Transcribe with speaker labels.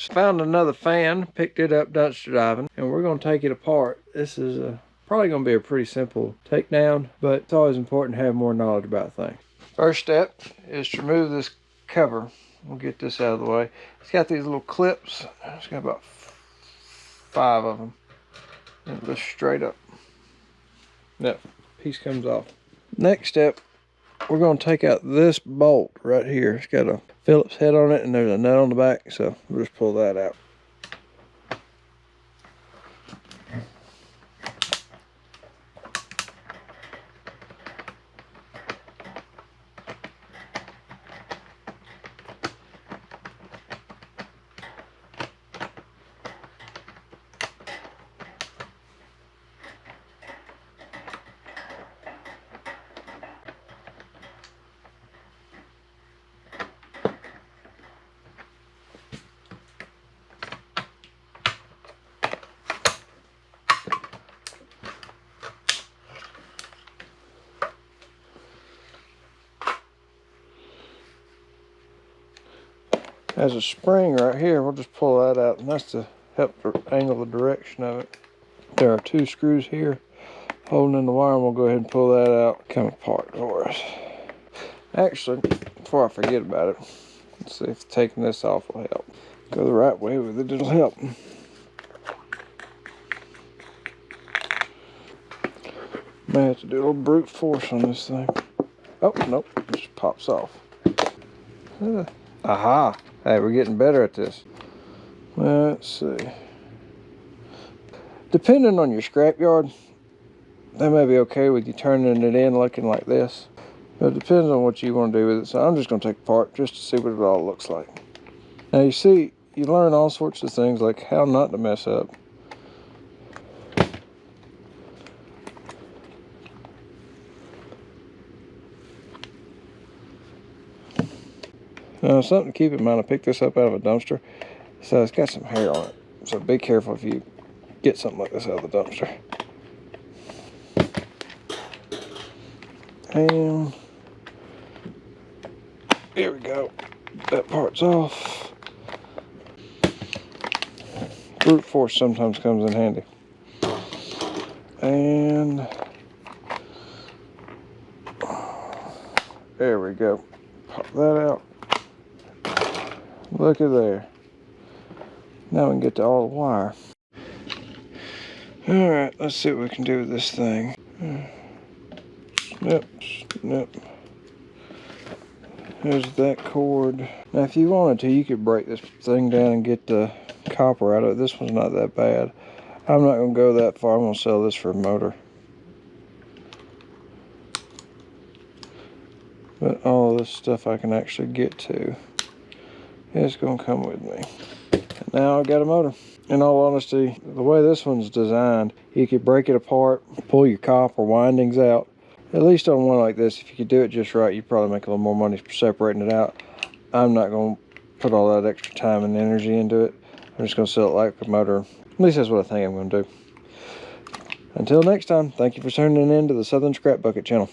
Speaker 1: parts. Found another fan, picked it up dumpster diving, and we're going to take it apart. This is probably going to be a pretty simple takedown, but it's always important to have more knowledge about things. First step is to remove this cover. We'll get this out of the way. It's got these little clips. It's got about 5 of them. And it lifts straight up. That piece comes off. Next step, we're going to take out this bolt right here. It's got a Phillips head on it and there's a nut on the back, so we'll just pull that out. There's a spring right here. We'll just pull that out, and that's to help angle the direction of it. There are 2 screws here holding in the wire, and we'll go ahead and pull that out, come apart for us. Actually, before I forget about it, let's see if taking this off will help. Go the right way with it, it'll help. May have to do a little brute force on this thing. Oh, nope, it just pops off. Aha! Hey, we're getting better at this. Let's see. Depending on your scrapyard, that may be okay with you turning it in looking like this. But it depends on what you want to do with it. So I'm just going to take it apart just to see what it all looks like. Now you see, you learn all sorts of things like how not to mess up. Now, something to keep in mind, I picked this up out of a dumpster, so it's got some hair on it. So be careful if you get something like this out of the dumpster. And here we go. That part's off. Brute force sometimes comes in handy. And there we go. Pop that out. Look at there. Now we can get to all the wire. Alright, let's see what we can do with this thing. Snip. There's that cord. Now if you wanted to, you could break this thing down and get the copper out of it. This one's not that bad. I'm not going to go that far. I'm going to sell this for a motor. But all of this stuff I can actually get to. It's going to come with me. And now I've got a motor. In all honesty, the way this one's designed, you could break it apart, pull your copper windings out. At least on one like this, if you could do it just right, you'd probably make a little more money separating it out. I'm not going to put all that extra time and energy into it. I'm just going to sell it like a motor. At least that's what I think I'm going to do. Until next time, thank you for tuning in to the Southern Scrap Bucket channel.